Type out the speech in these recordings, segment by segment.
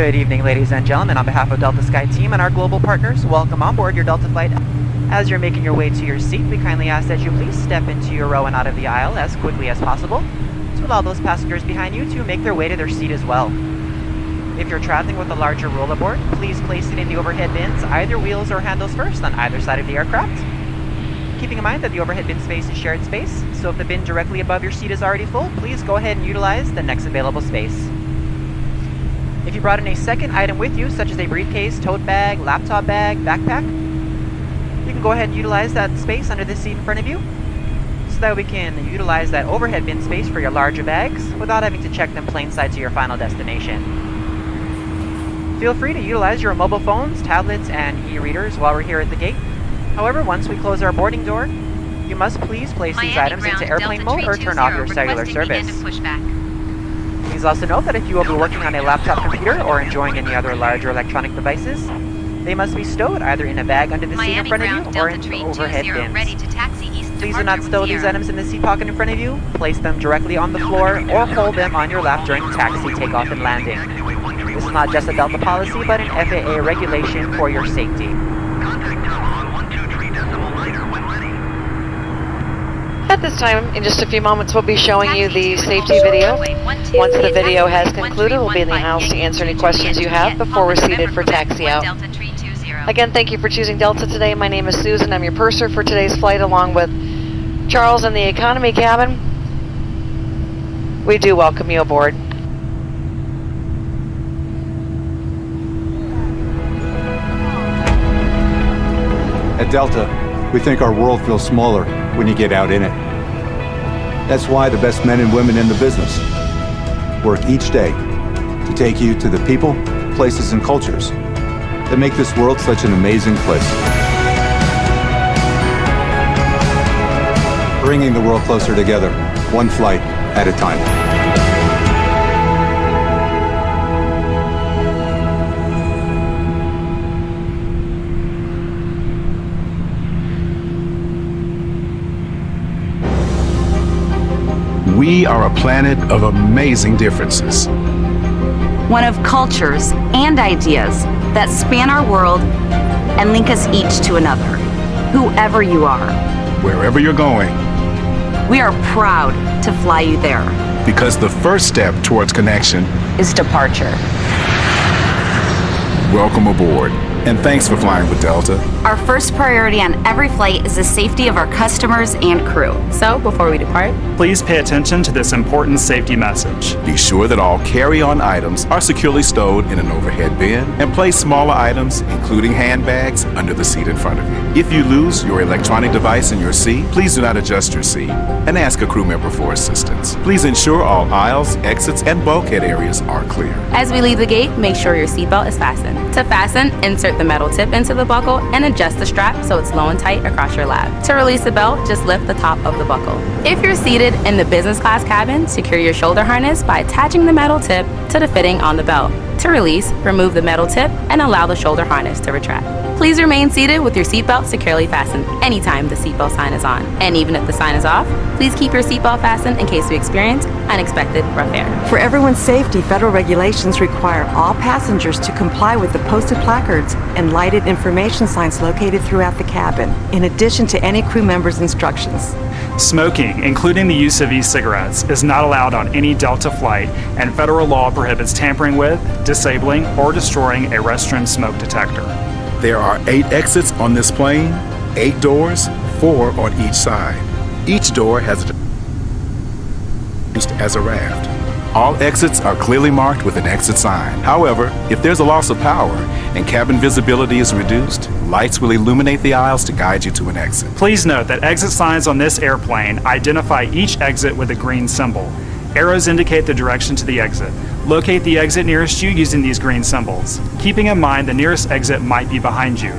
Good evening, ladies and gentlemen. On behalf of Delta Sky Team and our global partners, welcome on board your Delta flight. As you're making your way to your seat, we kindly ask that you please step into your row and out of the aisle as quickly as possible to allow those passengers behind you to make their way to their seat as well. If you're traveling with a larger rollerboard, please place it in the overhead bins, either wheels or handles first on either side of the aircraft. Keeping in mind that the overhead bin space is shared space, so if the bin directly above your seat is already full, please go ahead and utilize the next available space. If you brought in a second item with you, such as a briefcase, tote bag, laptop bag, backpack, you can go ahead and utilize that space under the seat in front of you so that we can utilize that overhead bin space for your larger bags without having to check them plain sight to your final destination. Feel free to utilize your mobile phones, tablets, and e-readers while we're here at the gate. However, once we close our boarding door, you must please place these items into airplane mode or turn off your cellular service. Please also note that if you will be working on a laptop computer or enjoying any other larger electronic devices, they must be stowed either in a bag under the seat in front of you or in overhead bins. Please do not stow these items in the seat pocket in front of you. Place them directly on the floor or hold them on your lap during taxi, takeoff, and landing. This is not just a Delta policy, but an FAA regulation for your safety. At this time, in just a few moments, we'll be showing you the safety video. Once the video has concluded, we'll be in the house to answer any questions you have before we're seated for taxi out. Again, thank you for choosing Delta today. My name is Susan. I'm your purser for today's flight, along with Charles in the economy cabin. We do welcome you aboard. At Delta, we think our world feels smaller when you get out in it. That's why the best men and women in the business work each day to take you to the people, places, and cultures that make this world such an amazing place. Bringing the world closer together, one flight at a time. We are a planet of amazing differences. One of cultures and ideas that span our world and link us each to another, whoever you are. Wherever you're going. We are proud to fly you there. Because the first step towards connection is departure. Welcome aboard, and thanks for flying with Delta. Our first priority on every flight is the safety of our customers and crew. So, before we depart, please pay attention to this important safety message. Be sure that all carry-on items are securely stowed in an overhead bin, and place smaller items, including handbags, under the seat in front of you. If you lose your electronic device in your seat, please do not adjust your seat and ask a crew member for assistance. Please ensure all aisles, exits, and bulkhead areas are clear. As we leave the gate, make sure your seatbelt is fastened. To fasten, insert the metal tip into the buckle and adjust the strap so it's low and tight across your lap. To release the belt, just lift the top of the buckle. If you're seated in the business class cabin, secure your shoulder harness by attaching the metal tip to the fitting on the belt. To release, remove the metal tip and allow the shoulder harness to retract. Please remain seated with your seatbelt securely fastened anytime the seatbelt sign is on. And even if the sign is off, please keep your seatbelt fastened in case we experience unexpected rough air. For everyone's safety, federal regulations require all passengers to comply with the posted placards and lighted information signs located throughout the cabin, in addition to any crew member's instructions. Smoking, including the use of e-cigarettes, is not allowed on any Delta flight, and federal law prohibits tampering with, disabling, or destroying a restroom smoke detector. There are 8 exits on this plane, 8 doors, 4 on each side. Each door has used as a raft. All exits are clearly marked with an exit sign. However, if there's a loss of power and cabin visibility is reduced, lights will illuminate the aisles to guide you to an exit. Please note that exit signs on this airplane identify each exit with a green symbol. Arrows indicate the direction to the exit. Locate the exit nearest you using these green symbols, keeping in mind the nearest exit might be behind you.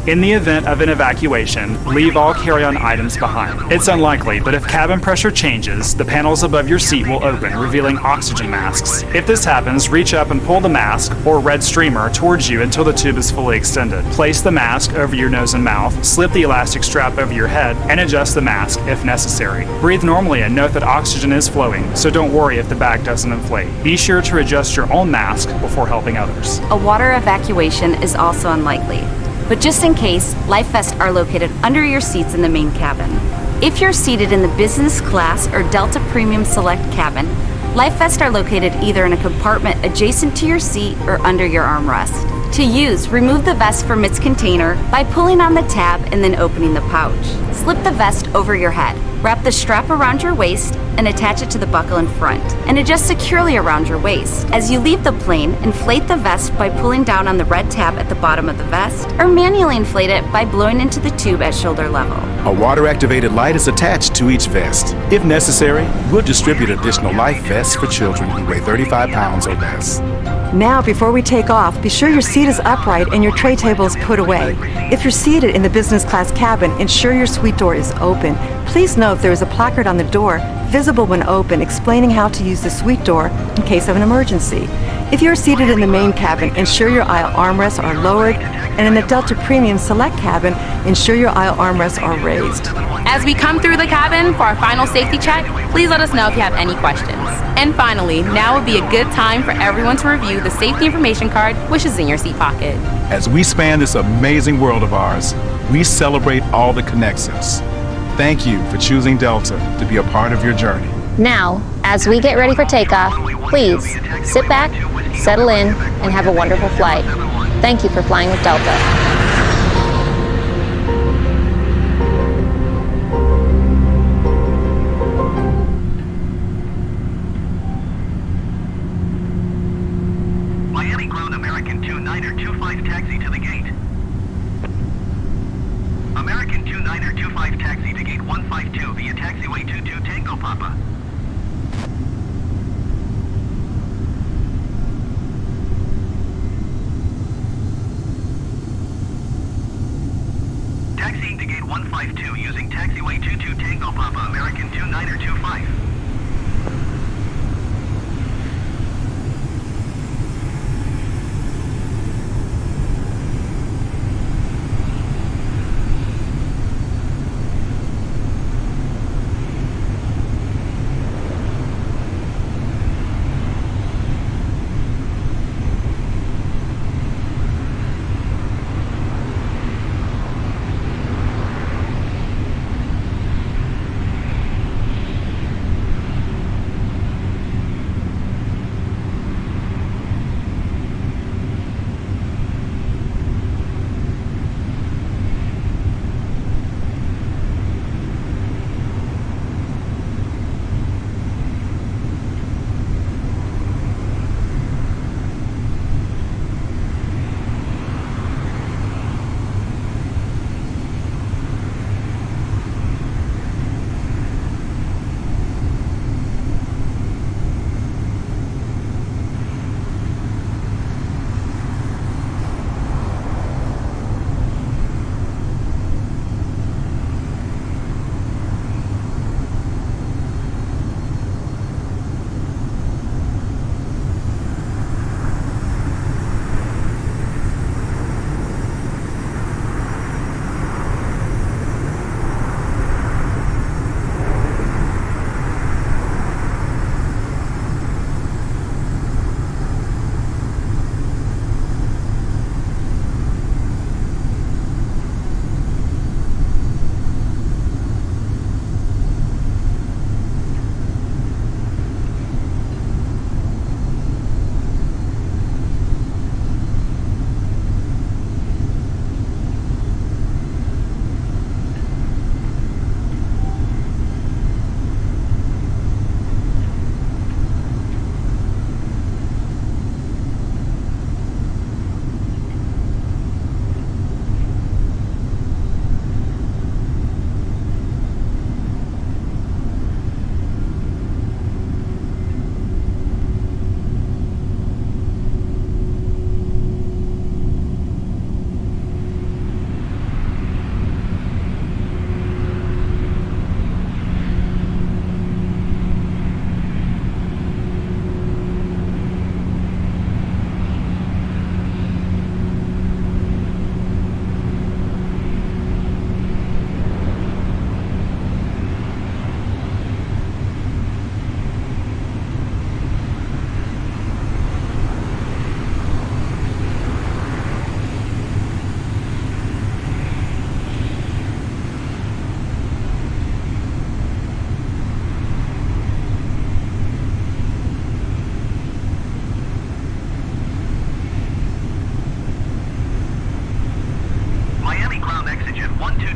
In the event of an evacuation, leave all carry-on items behind. It's unlikely, but if cabin pressure changes, the panels above your seat will open, revealing oxygen masks. If this happens, reach up and pull the mask or red streamer towards you until the tube is fully extended. Place the mask over your nose and mouth, slip the elastic strap over your head, and adjust the mask if necessary. Breathe normally and note that oxygen is flowing, so don't worry if the bag doesn't inflate. Be sure to adjust your own mask before helping others. A water evacuation is also unlikely. But just in case, life vests are located under your seats in the main cabin. If you're seated in the business class or Delta Premium Select cabin, life vests are located either in a compartment adjacent to your seat or under your armrest. To use, remove the vest from its container by pulling on the tab and then opening the pouch. Slip the vest over your head. Wrap the strap around your waist and attach it to the buckle in front, and adjust securely around your waist. As you leave the plane, inflate the vest by pulling down on the red tab at the bottom of the vest, or manually inflate it by blowing into the tube at shoulder level. A water-activated light is attached to each vest. If necessary, we'll distribute additional life vests for children who weigh 35 pounds or less. Now, before we take off, be sure your seat is upright and your tray table is put away. If you're seated in the business class cabin, ensure your suite door is open. Please note there is a placard on the door, visible when open, explaining how to use the suite door in case of an emergency. If you're seated in the main cabin, ensure your aisle armrests are lowered, and in the Delta Premium Select cabin, ensure your aisle armrests are raised. As we come through the cabin for our final safety check, please let us know if you have any questions. And finally, now would be a good time for everyone to review the safety information card, which is in your seat pocket. As we span this amazing world of ours, we celebrate all that connects us. Thank you for choosing Delta to be a part of your journey. Now, as we get ready for takeoff, please sit back, settle in, and have a wonderful flight. Thank you for flying with Delta. Miami ground American 2925 taxi to the gate. American 2925 taxi to gate 152 via taxiway 22 Tango Papa. Taxiing to gate 152 using taxiway 22 Tango Papa, American 2925.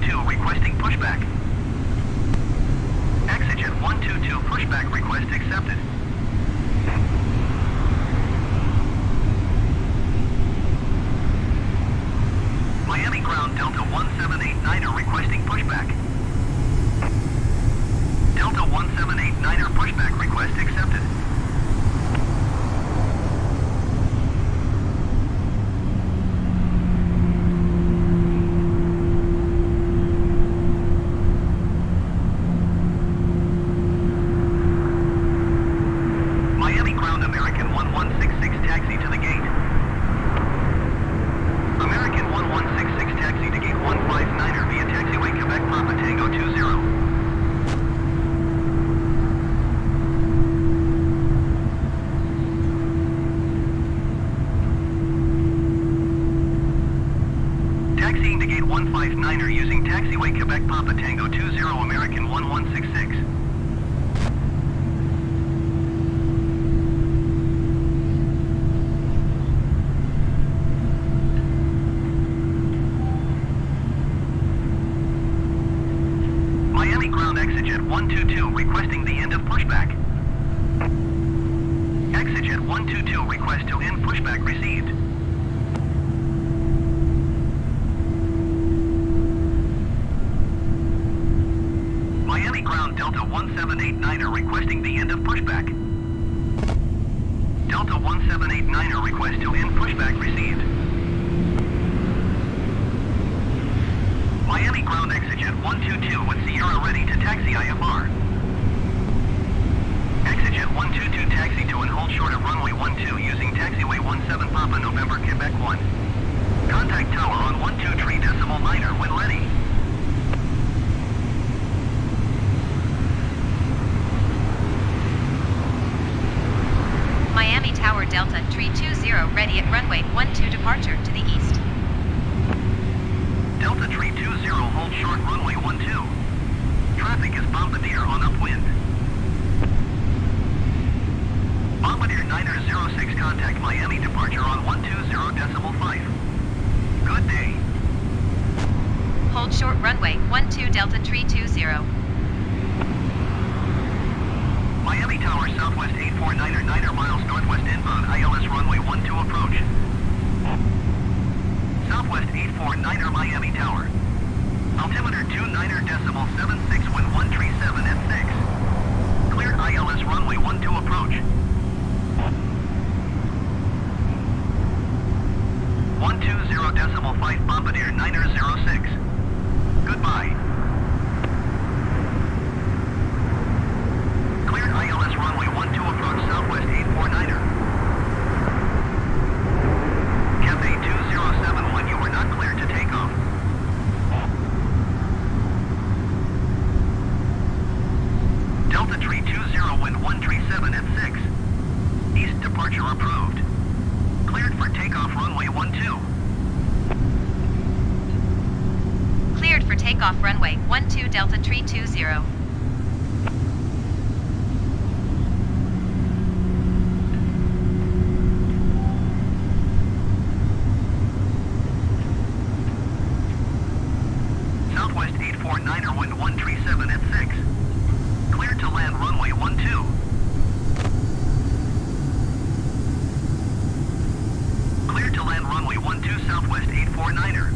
122 requesting pushback. Exigent 122 pushback request accepted. Miami ground Delta 1789er requesting pushback. Delta 1789er pushback request accepted. Miami ground American 1166 taxi to the gate. American 1166 taxi to gate 159er via taxiway Quebec Papa Tango 20. Taxiing to gate 159er using taxiway Quebec Papa Tango 20 American 1166. Miami ground exigent 122 requesting the end of pushback. Exigent 122 request to end pushback received. Miami ground Delta 1789er requesting the end of pushback. Delta 1789er request to end pushback received. Miami ground exigent 122 with Sierra ready to taxi IFR. Exigent 122 taxi to and hold short of runway 12 using taxiway 17 Papa November Quebec 1. Contact tower on 12.3.9 when ready. Miami Tower Delta Tree 20 ready at runway 12 departure to the east. Delta Tree 20 hold short runway 12. Traffic is Bombardier on upwind. Bombardier 906 contact Miami departure on 120.5. Good day. Hold short runway 12 Delta Tree 20. Miami Tower Southwest 849er miles northwest inbound ILS runway 12 approach. Southwest 849er Miami Tower. Altimeter 29.76 wind 137 at 6. Cleared ILS runway 12 approach. 120.5 Bombardier 906. Goodbye. Cleared ILS runway 12 approach Southwest 849er. Cathay 2071, you are not cleared to take off. Delta Tree 20, wind 137 at 6. East departure approved. Cleared for takeoff runway 12. Cleared for takeoff runway 12 Delta Tree 20. Southwest 849er wind 137 at 6. Cleared to land runway 12. Cleared to land runway 12 Southwest 849er.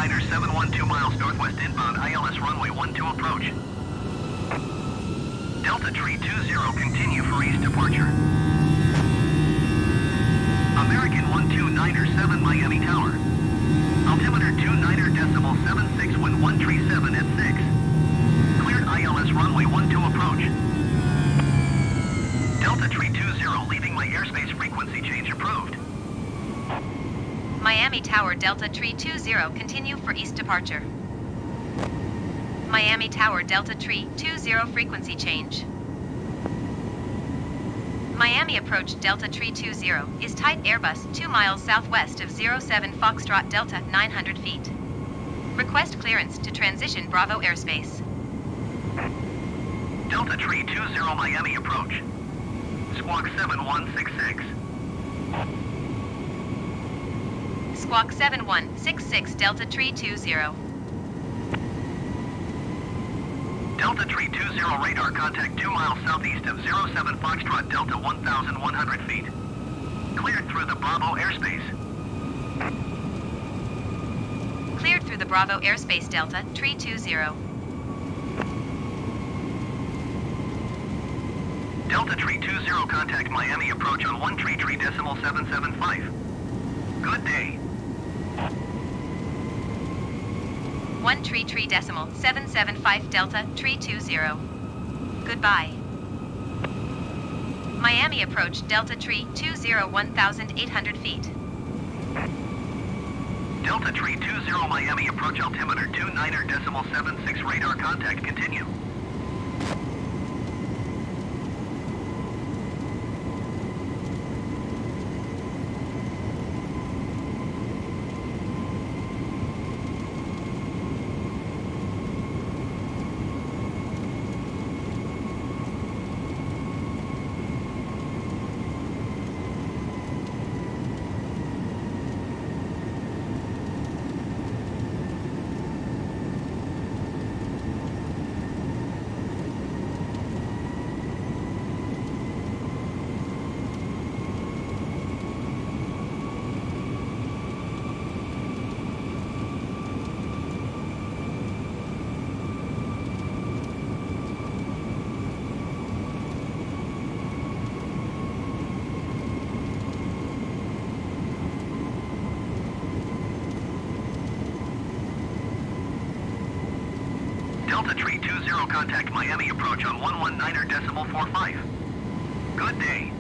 119er 712 miles northwest inbound, ILS runway 12 approach. Delta Tree 20, continue for east departure. American 129er 7 Miami Tower. Altimeter 29.76, wind 137 at 6. Cleared ILS runway 12 approach. Delta Tree 20, leaving my airspace frequency change approved. Miami Tower Delta Tree 20, continue for east departure. Miami Tower Delta Tree 20, frequency change. Miami approach Delta Tree 20 is tight Airbus 2 miles southwest of 07 Foxtrot Delta 900 feet. Request clearance to transition Bravo airspace. Delta Tree 20 Miami approach. Squawk 7166. Squawk 7166 Delta Tree 20. Delta Tree 20 radar contact 2 miles southeast of 07 Foxtrot Delta 1,100 feet. Cleared through the Bravo airspace. Cleared through the Bravo airspace Delta Tree 20. Delta Tree 20 contact Miami approach on 133.775. Good day. 133.775 Delta Tree 20. Goodbye. Miami approach Delta Tree 20 1,800 feet. Delta Tree 20 Miami approach altimeter 29.76 radar contact continue. Delta Tree 20 contact Miami approach on 119.45. Good day.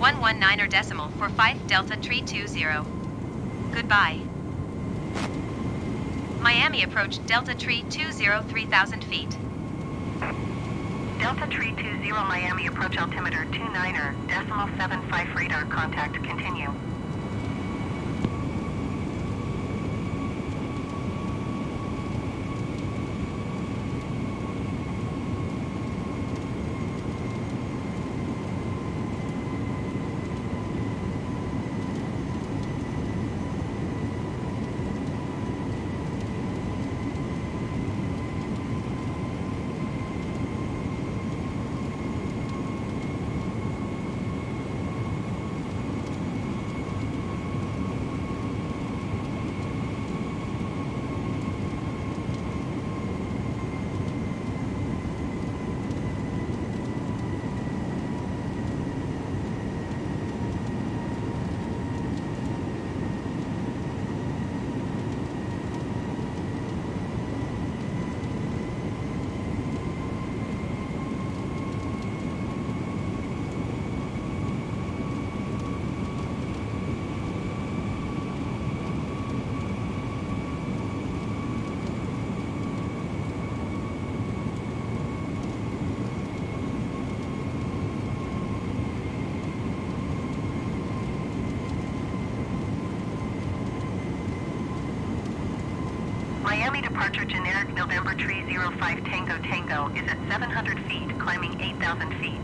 119.45 Delta Tree 20. Goodbye. Miami approach Delta Tree 20 3,000 feet. Delta Tree 20 Miami approach altimeter 29.75 radar contact continue. Miami departure generic November Tree 05 Tango Tango is at 700 feet, climbing 8,000 feet.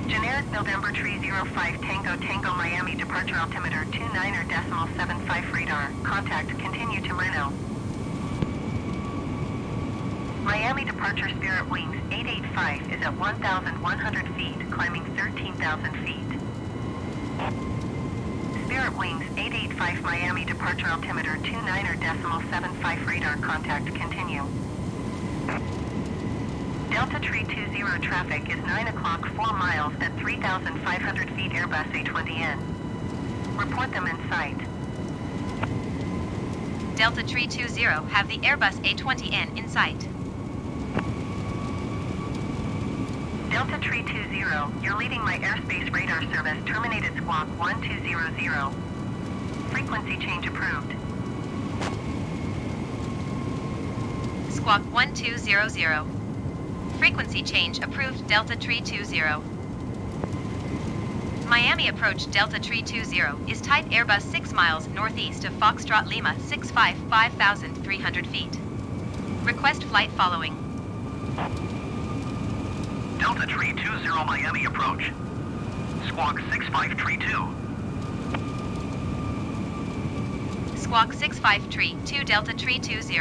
Generic November Tree 05 Tango Tango Miami departure altimeter 29.75 radar. Contact continue to Reno. Miami departure Spirit Wings 885 is at 1,100 feet, climbing 13,000 feet. Start wings 885 Miami, departure altimeter 29.75 radar, contact continue. Delta Tree 20 traffic is 9 o'clock 4 miles at 3,500 feet Airbus A320N. Report them in sight. Delta Tree 20 have the Airbus A320N in sight. Delta Tree 20, you're leaving my airspace radar service, terminated squawk 1200. Frequency change approved. Squawk 1200. Frequency change approved. Delta Tree 20. Miami approach Delta Tree 20 is tight Airbus 6 miles northeast of Foxtrot Lima 65 5,300 feet. Request flight following. Delta Tree 20 Miami approach. Squawk 6532. Squawk 6532 Delta Tree 20.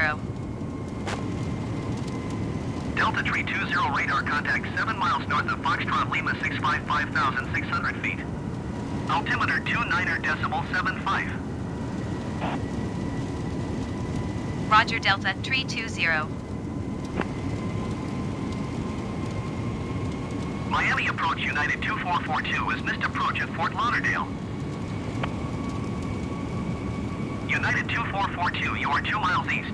Delta Tree 20 radar contact 7 miles north of Foxtrot Lima 65 5,600 feet. Altimeter 29.75. Roger Delta Tree 20. Miami approach United 2442 is missed approach at Fort Lauderdale. United 2442, you are 2 miles east.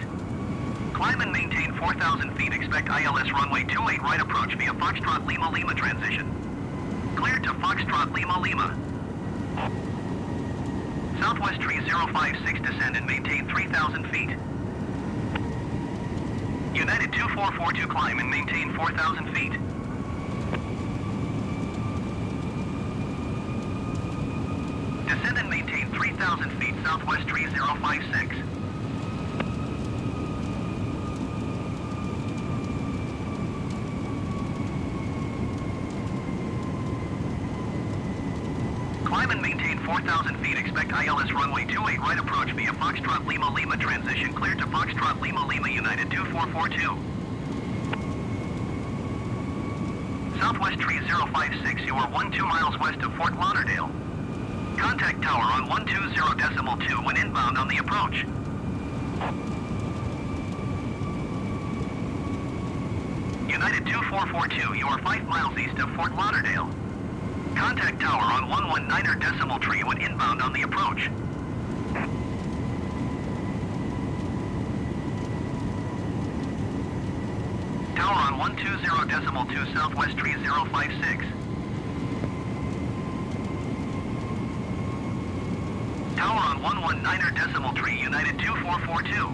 Climb and maintain 4,000 feet. Expect ILS runway 28 right approach via Foxtrot Lima Lima transition. Cleared to Foxtrot Lima Lima. Southwest tree 056 descend and maintain 3,000 feet. United 2442 climb and maintain 4,000 feet. Descend and maintain 3,000 feet. Southwest tree 056. Climb and maintain 4,000 feet. Expect ILS runway 28 right approach via Foxtrot Lima Lima transition. Cleared to Foxtrot Lima Lima United 2442. Southwest tree 056. You are 12 miles west of Fort Lauderdale. Contact tower on 120.2 when inbound on the approach. United 2442. You are 5 miles east of Fort Lauderdale. Contact tower on 119.3 when inbound on the approach. Tower on 120.2 Southwest tree 056. Tower on 119.3 United 2442.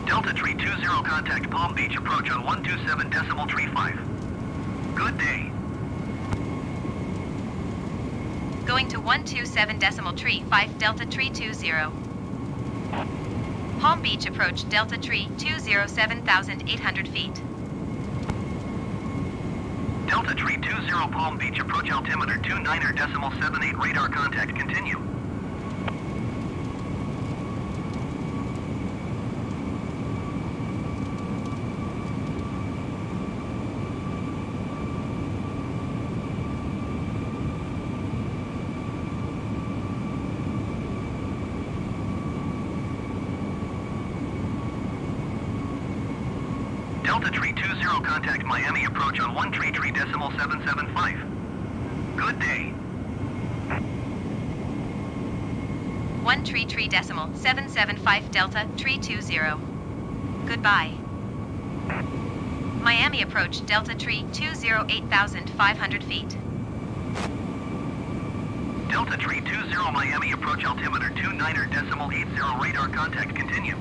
Delta Tree 20 contact Palm Beach approach on 127.35. Good day. Going to 127.35 Delta Tree 20. Palm Beach approach Delta Tree 20 7,800 feet. Delta Tree 20 Palm Beach approach altimeter 29.78 radar contact continue. Delta Tree 20 contact Miami approach on 133.775. Good day. 133.775 Delta Tree 20. Goodbye. Miami approach Delta Tree 20 8,500 feet. Delta Tree 20 Miami approach altimeter 29.80 radar contact continue.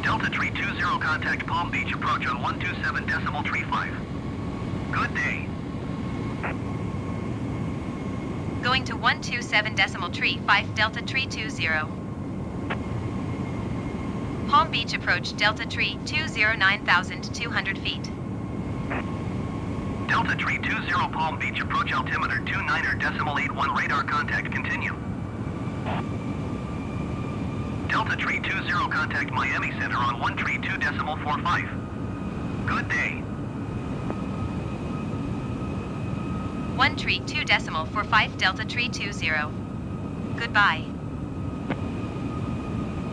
Delta Tree 20 contact Palm Beach approach on 127.35. Going to 127.35 Delta Tree 20. Palm Beach approach Delta Tree 20 9,200 feet. Delta Tree 20 Palm Beach approach altimeter 29.81 radar contact continue. Delta Tree 20 contact Miami Center on 132.45. Good day. 132.45 Delta Tree 20. Goodbye.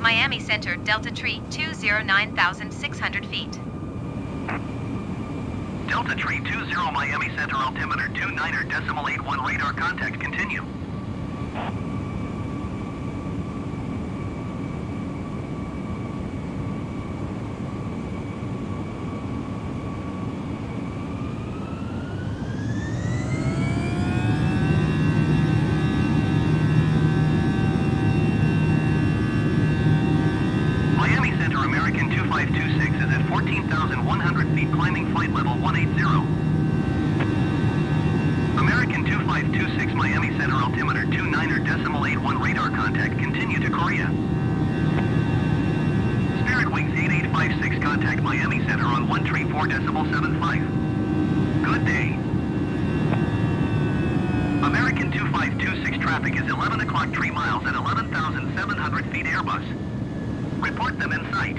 Miami Center Delta Tree 20 9,600 feet. Delta Tree 20 Miami Center altimeter 29.81 radar contact continue. Miami Center American 2526 is at 14,100 feet climbing flight level 180. American 2526 Miami Center altimeter 29.81 radar contact continue to Korea. Spirit Wings 8856 contact Miami Center on 134.75. Good day. American 2526 traffic is 11 o'clock 3 miles at 11,700 feet Airbus. Report them in sight.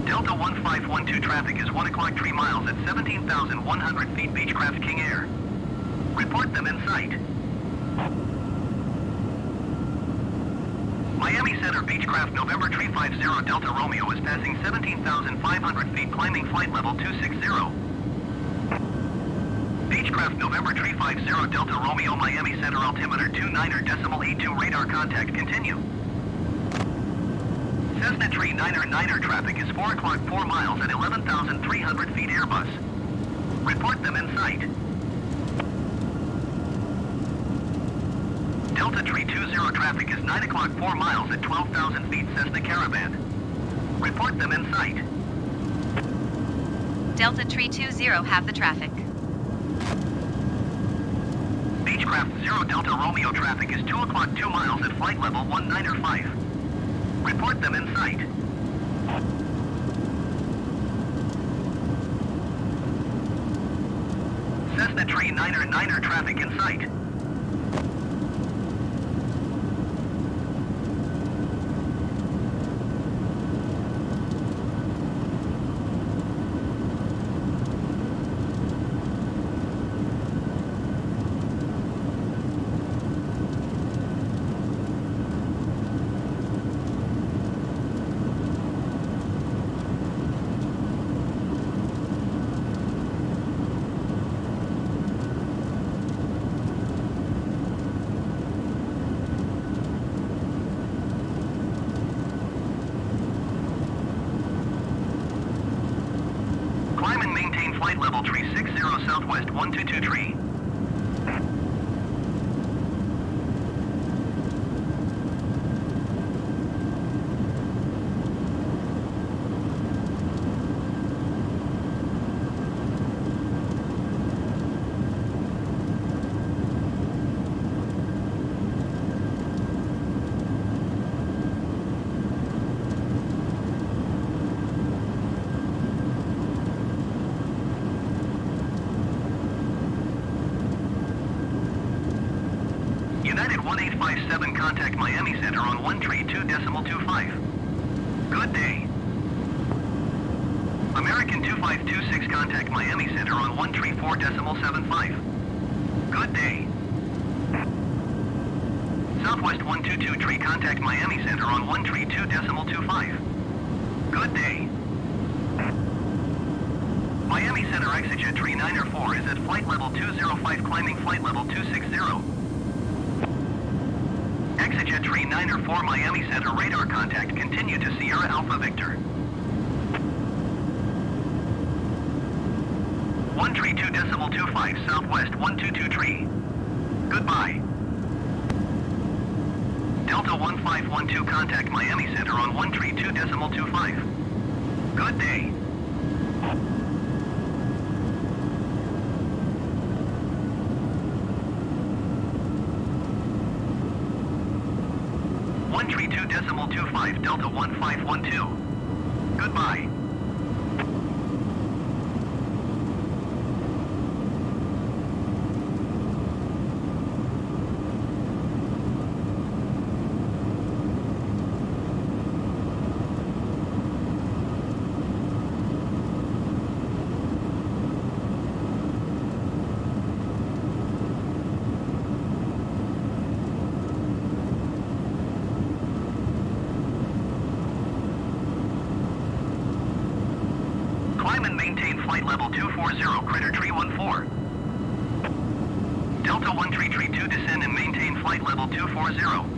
Delta 1512 traffic is 1 o'clock 3 miles at 17,100 feet Beechcraft King Air. Report them in sight. Miami Center Beechcraft November 350 Delta Romeo is passing 17,500 feet climbing flight level 260. Beechcraft November 350 Delta Romeo Miami Center altimeter 29.82 radar contact continue. Cessna 39er traffic is 4 o'clock 4 miles at 11,300 feet Airbus. Report them in sight. Delta Tree 20 traffic is 9 o'clock 4 miles at 12,000 feet Cessna Caravan. Report them in sight. Delta Tree 20 have the traffic. Beechcraft 0 Delta Romeo traffic is 2 o'clock 2 miles at flight level 195. Report them in sight. Cessna Tree 9er traffic in sight. Climb and maintain flight level 360 Southwest 122 United 1857 contact Miami Center on 132.25. Good day. American 2526 contact Miami Center on 134.75. Good day. Southwest 122 contact Miami Center on 132.25. Good day. Miami Center Exejet Tree 904 is at flight level 205 climbing flight level 260. Exejet Tree 904 Miami Center radar contact continue to Sierra Alpha Victor. 132.25 Southwest 122 Goodbye. Delta 1512 contact Miami Center on 132.25. Good day. 132.25 Delta 1512. Goodbye. Climb and maintain flight level 240, Critter Tree 14. Delta 1332, descend and maintain flight level 240.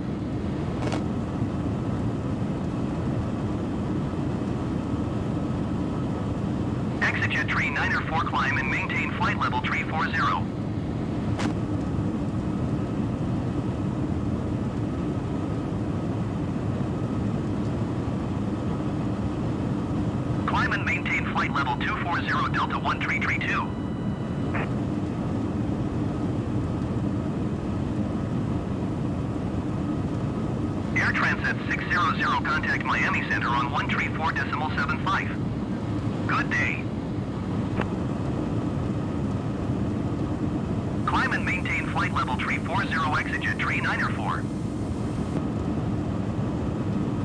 Exit Tree 904, climb and maintain flight level 340. Climb and maintain flight level 240 Delta 1332. Air Transit 600, contact Miami Center on 134.75. Good day. Climb and maintain flight level 340, exit Tree 904.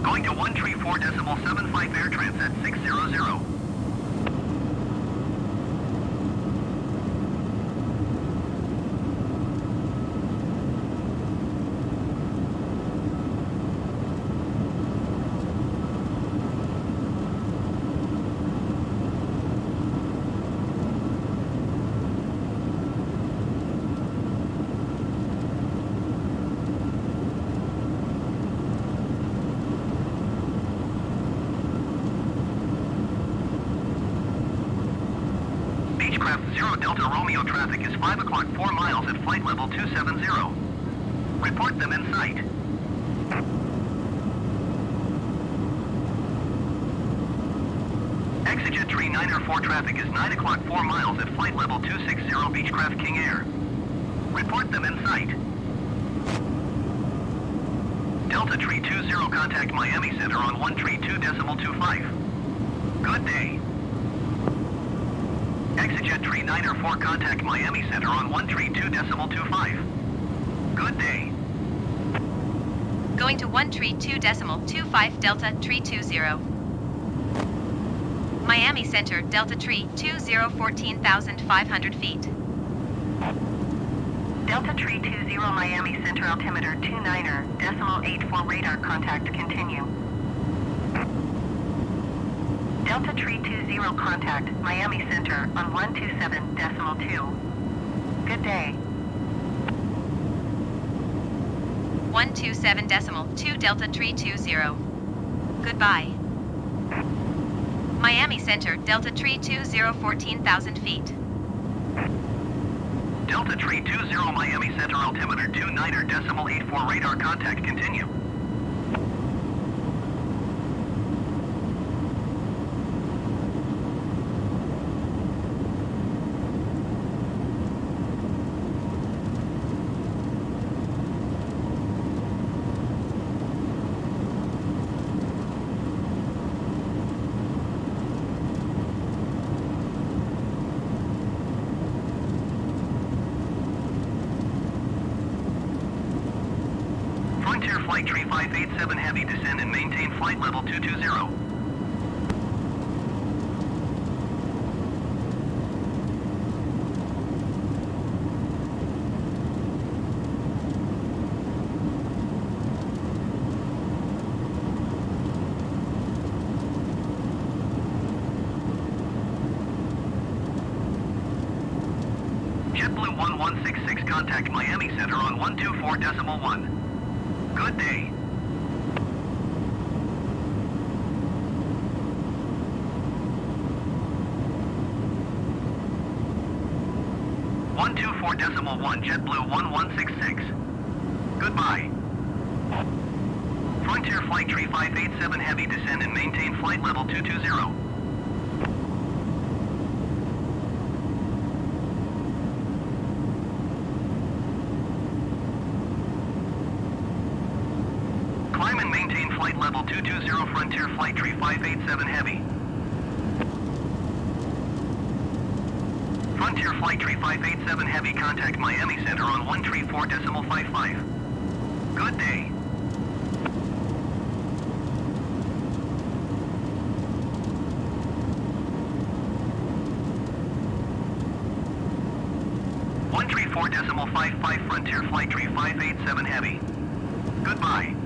Going to 134.75 Air Transit 600. Beechcraft 0 Delta Romeo, traffic is 5 o'clock 4 miles at flight level 270. Report them in sight. Exit Tree 904, traffic is 9 o'clock 4 miles at flight level 260, Beechcraft King Air. Report them in sight. Delta Tree 20, contact Miami Center on 132.25. Good day. Exit Tree 904, contact Miami Center on 132.25. Good day. Going to 132.25 Delta Tree 20. Miami Center, Delta Tree 20, 14,500 feet. Delta Tree 20, Miami Center, altimeter 29.84 radar contact continue. Delta Tree 20, contact Miami Center on 127.2. Good day. 127.2 Delta Tree 20. Goodbye. Miami Center, Delta Tree 20, 14,000 feet. Delta Tree 20, Miami Center, altimeter 29.84 radar contact continue. Frontier Flight Tree 587 Heavy, descend and maintain flight level 220. JetBlue 1166, contact Miami Center on 124.1. Good day. .1 JetBlue 1166. Goodbye. Frontier Flight Tree 587 Heavy, descend and maintain flight level 220. Climb and maintain flight Frontier Flight Tree 587 Heavy. Frontier Flight Tree 587 Heavy, contact Miami Center on 134.55. Good day. .55 Frontier Flight Tree 587 Heavy. Goodbye.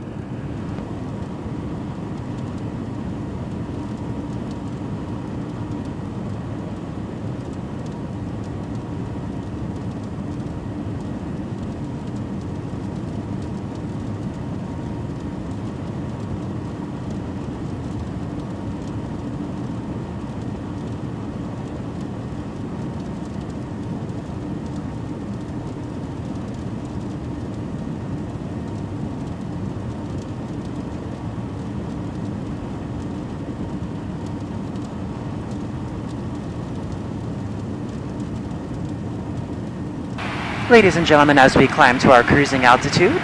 Ladies and gentlemen, as we climb to our cruising altitude,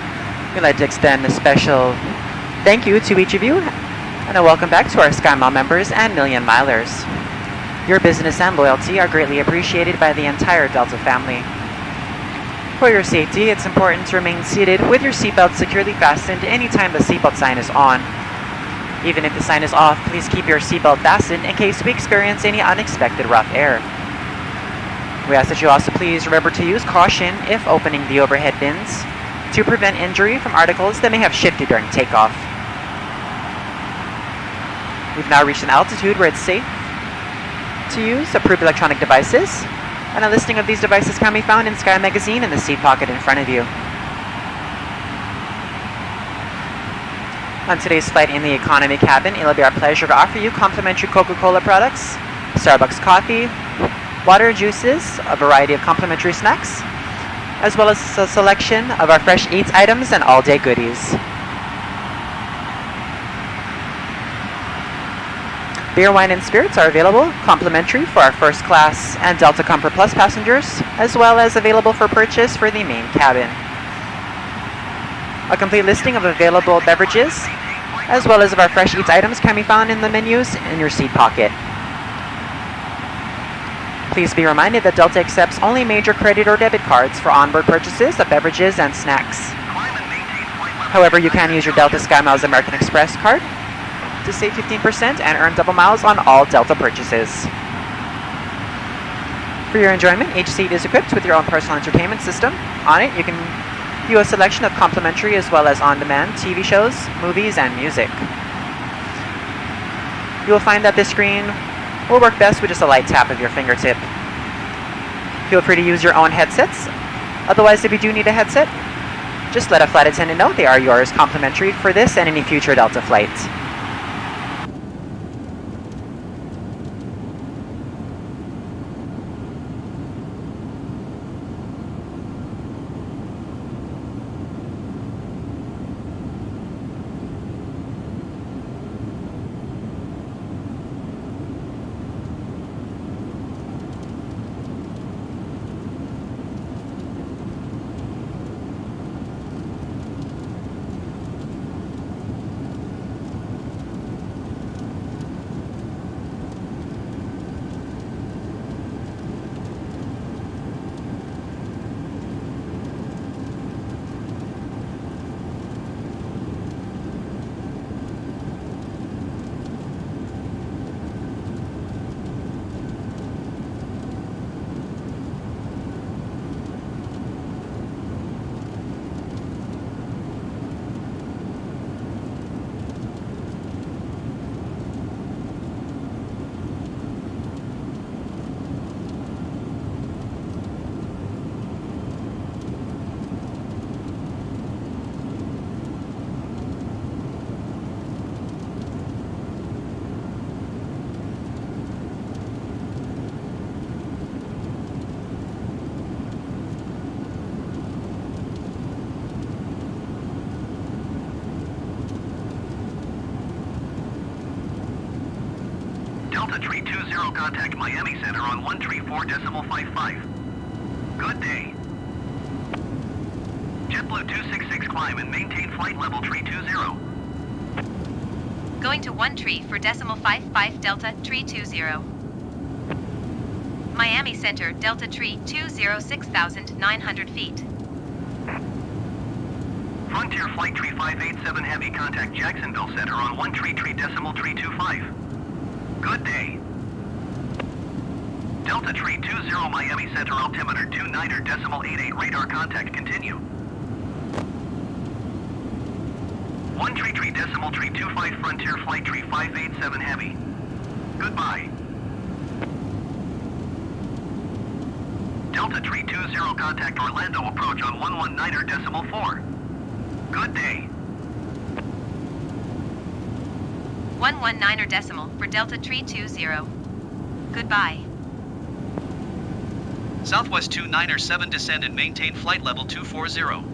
we'd like to extend a special thank you to each of you and a welcome back to our SkyMile members and Million Milers. Your business and loyalty are greatly appreciated by the entire Delta family. For your safety, it's important to remain seated with your seatbelt securely fastened anytime the seatbelt sign is on. Even if the sign is off, please keep your seatbelt fastened in case we experience any unexpected rough air. We ask that you also please remember to use caution if opening the overhead bins to prevent injury from articles that may have shifted during takeoff. We've now reached an altitude where it's safe to use approved electronic devices, and a listing of these devices can be found in Sky Magazine in the seat pocket in front of you. On today's flight in the economy cabin, it'll be our pleasure to offer you complimentary Coca-Cola products, Starbucks coffee, water, juices, a variety of complimentary snacks, as well as a selection of our fresh eats items and all-day goodies. Beer, wine, and spirits are available complimentary for our first class and Delta Comfort Plus passengers, as well as available for purchase for the main cabin. A complete listing of available beverages, as well as of our fresh eats items, can be found in the menus in your seat pocket. Please be reminded that Delta accepts only major credit or debit cards for onboard purchases of beverages and snacks. However, you can use your Delta SkyMiles American Express card to save 15% and earn double miles on all Delta purchases. For your enjoyment, each seat is equipped with your own personal entertainment system. On it, you can view a selection of complimentary as well as on-demand TV shows, movies, and music. You will find that this screen will work best with just a light tap of your fingertip. Feel free to use your own headsets. Otherwise, if you do need a headset, just let a flight attendant know they are yours complimentary for this and any future Delta flights. Delta 320, contact Miami Center on 134.55. Good day. JetBlue 266 climb and maintain flight level 320. Going to 1 tree for decimal 55 Delta Tree 20. Miami Center Delta Tree 20 6,900 feet. Frontier Flight Tree 587 Heavy, contact Jacksonville Center on 1 tree decimal 325. Good day. Delta Tree 20 Miami Center altimeter 29 decimal 88 radar contact continue. 1 tree decimal 325 Frontier Flight Tree 587 Heavy. Goodbye. Delta Tree 20 contact Orlando approach on 119 decimal 4. Good day. 119 decimal for Delta Tree 20. Goodbye. Southwest 297 descend and maintain flight level 240.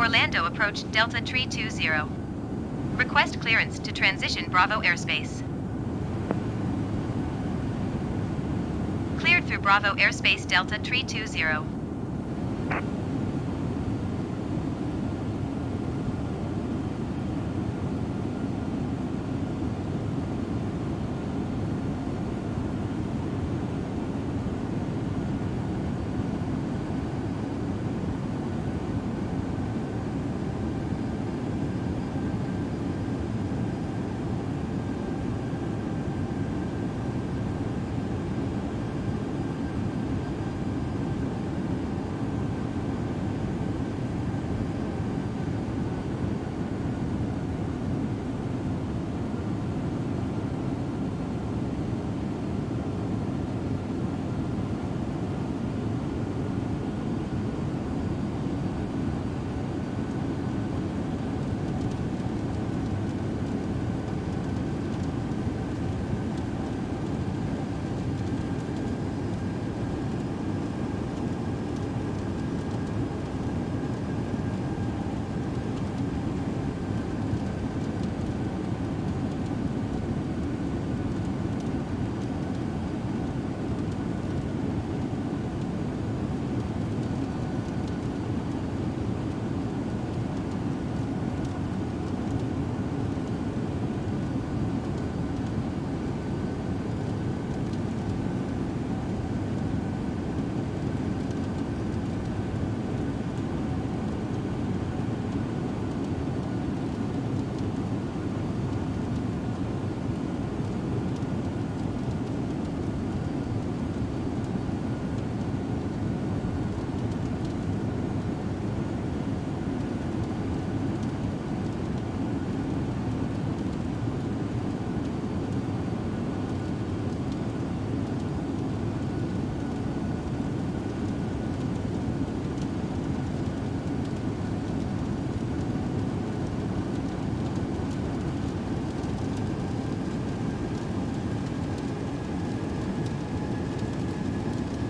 Orlando approach Delta Tree 20. Request clearance to transition Bravo airspace. Cleared through Bravo airspace Delta Tree 20.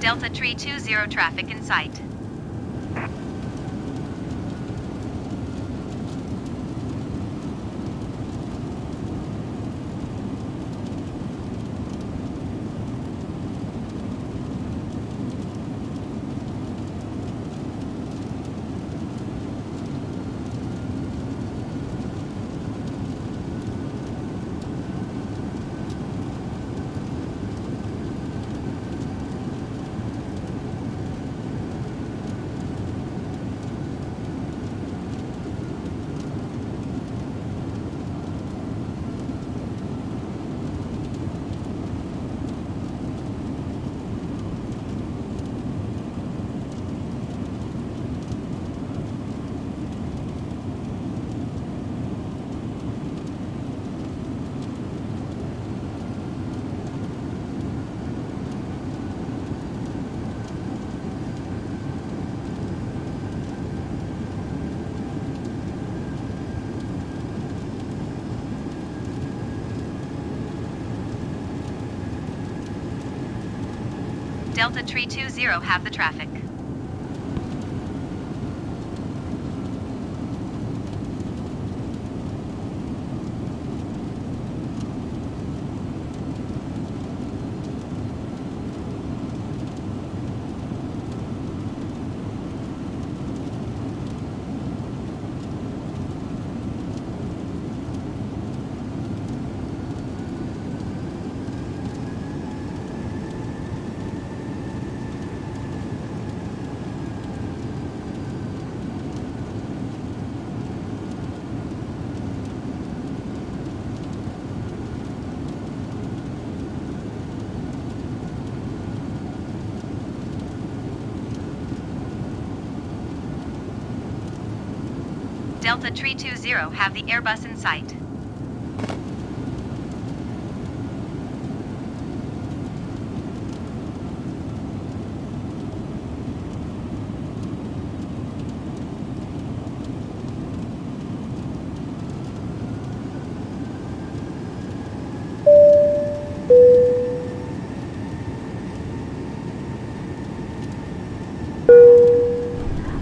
Delta Tree 20 traffic in sight. Delta 320 have the traffic. Delta 320 have the Airbus in sight.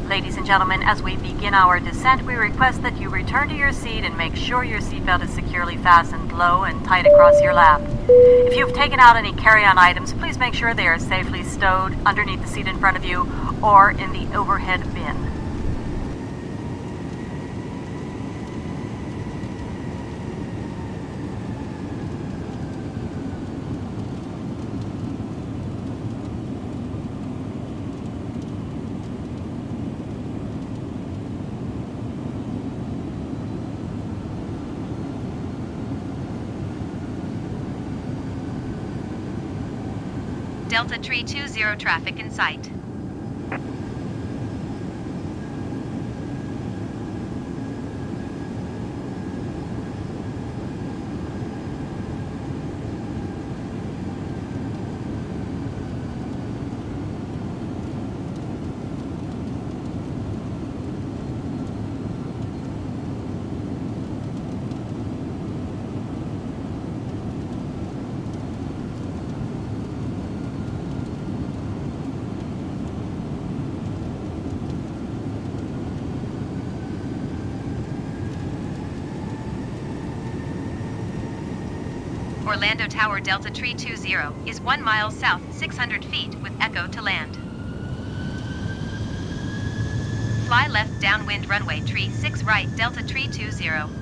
Ladies and gentlemen, as we begin our descent, we request that you return to your seat and make sure your seatbelt is securely fastened low and tight across your lap. If you've taken out any carry-on items, please make sure they are safely stowed underneath the seat in front of you or in the overhead bin. Delta 320 traffic in sight. Orlando Tower Delta 320 is 1 mile south, 600 feet with echo to land. Fly left downwind runway 36 right Delta 320.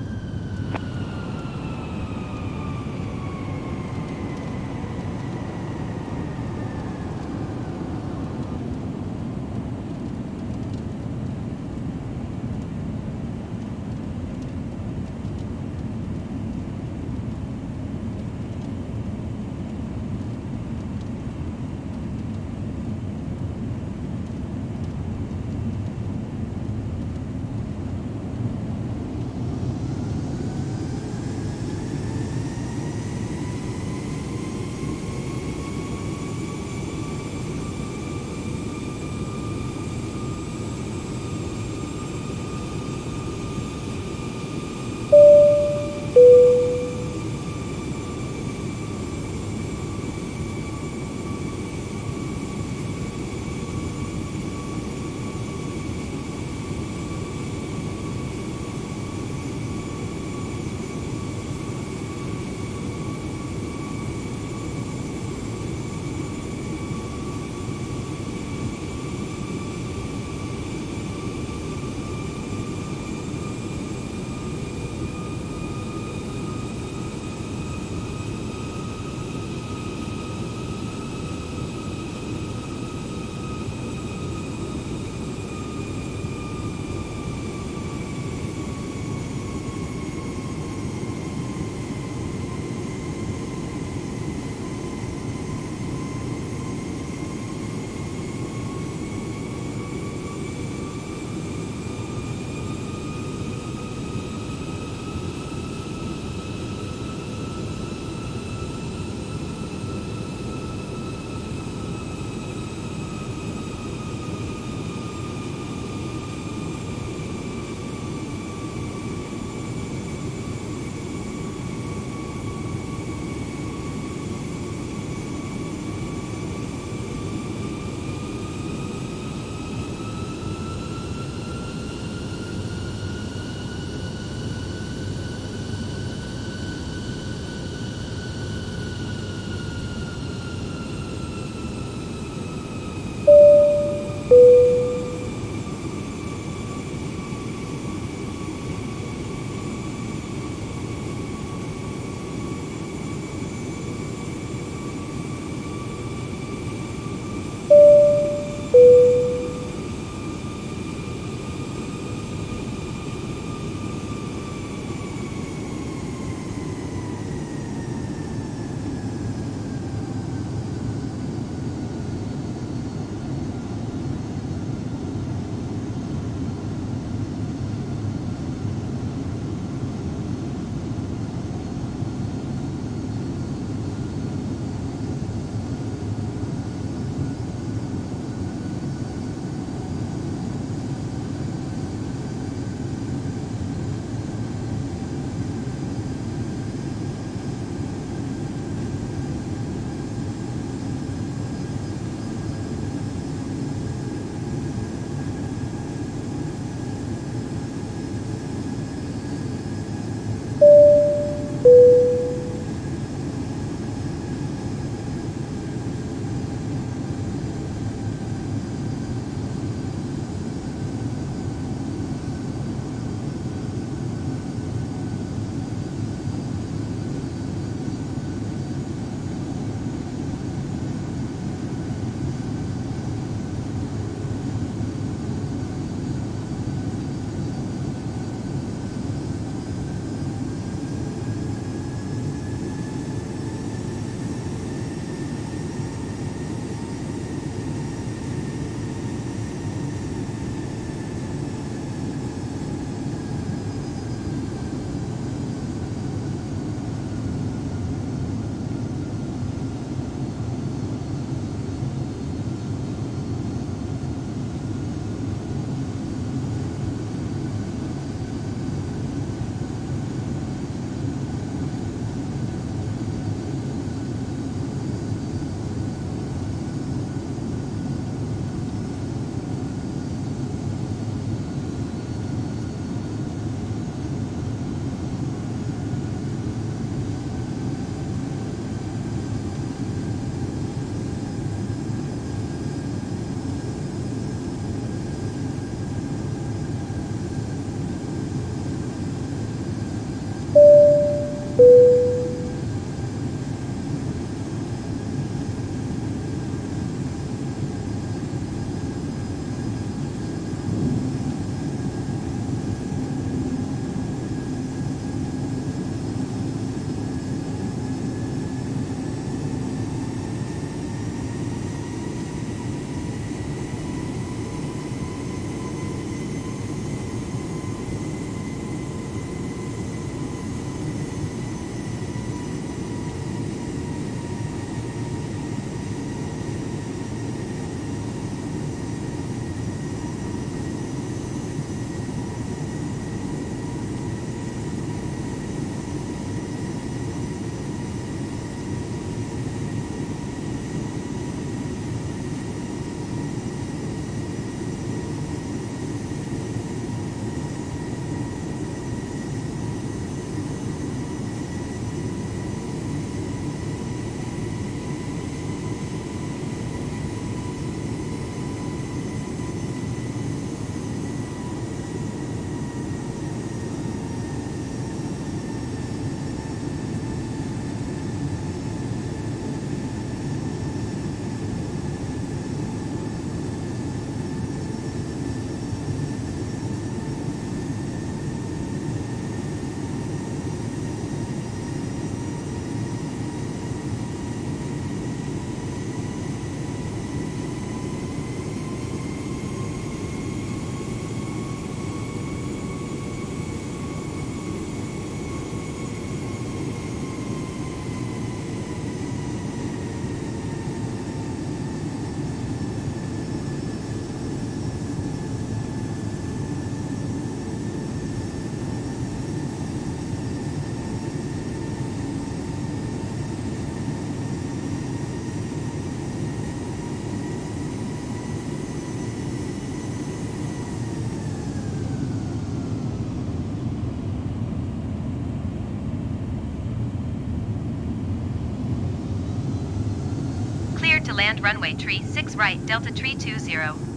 to land runway tree 6 right, Delta Tree 20.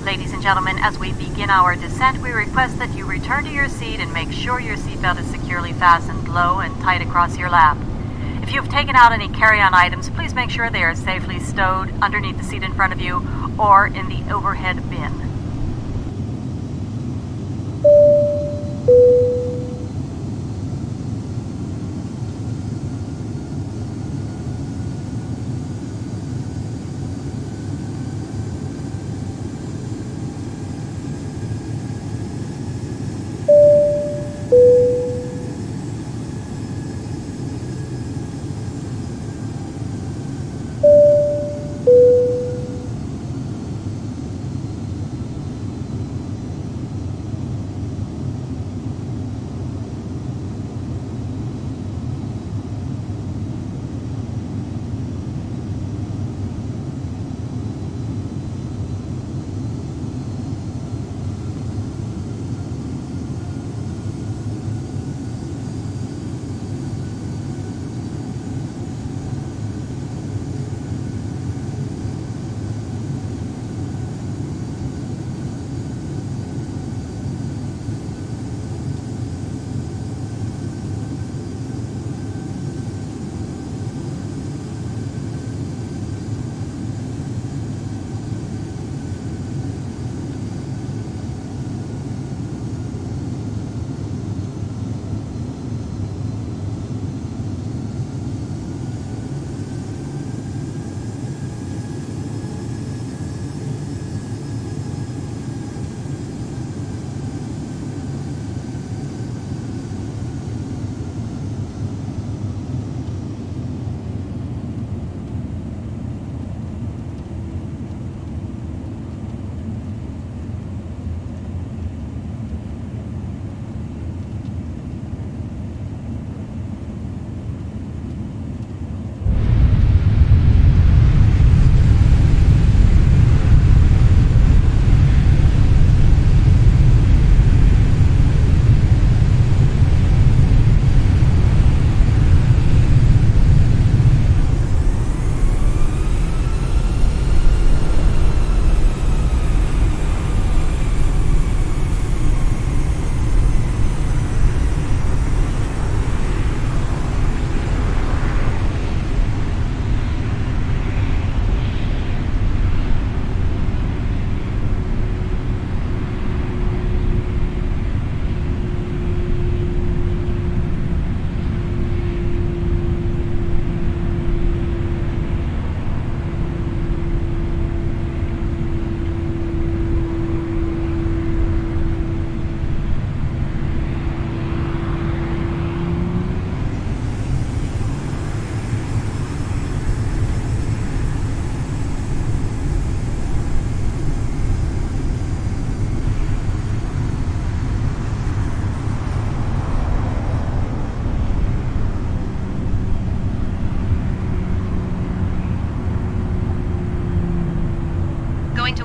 Ladies and gentlemen, as we begin our descent, we request that you return to your seat and make sure your seatbelt is securely fastened low and tight across your lap. If you've taken out any carry-on items, please make sure they are safely stowed underneath the seat in front of you or in the overhead bin.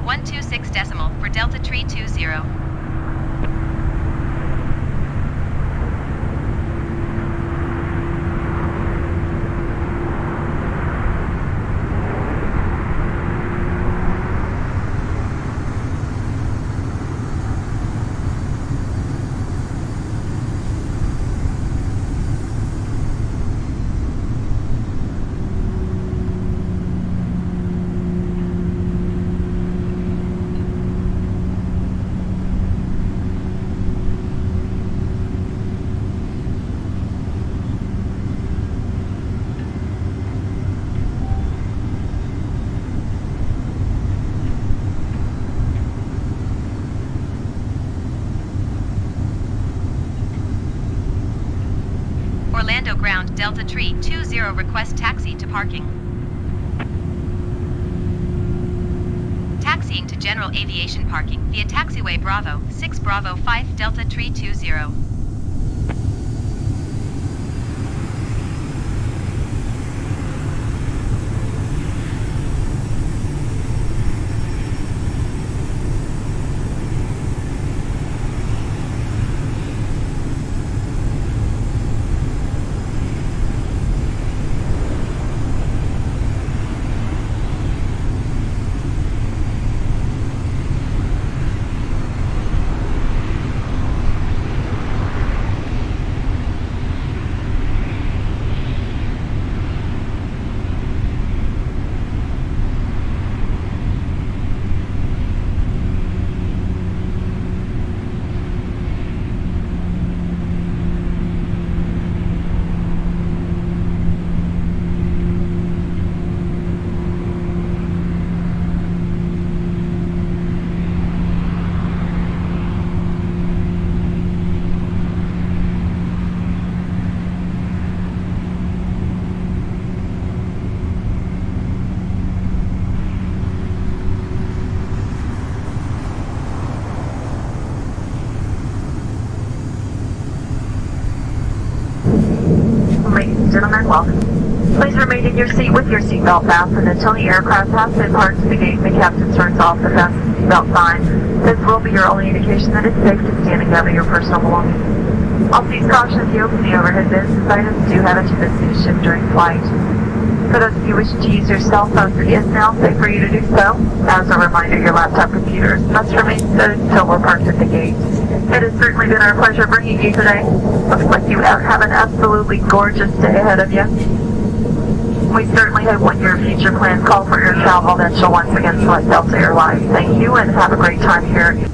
126 decimal for Delta 320. Orlando ground Delta 320 request taxi to parking. Taxiing to general aviation parking via taxiway Bravo 6 Bravo 5 Delta 320. Ladies and gentlemen, welcome. Please remain in your seat with your seatbelt fastened until the aircraft has been parked to the gate and the captain turns off the fasten seatbelt sign. This will be your only indication that it's safe to stand and gather your personal belongings. I'll cease caution if you open the overhead bins as items do have a tendency to shift during flight. For those of you wishing to use your cell phones, it is now safe for you to do so. As a reminder, your laptop computers must remain stood until we're parked at the gate. It has certainly been our pleasure bringing you today. Looks like you have an absolutely gorgeous day ahead of you. We certainly hope when your future plans call for your travel that you'll once again select Delta Airlines. Thank you and have a great time here.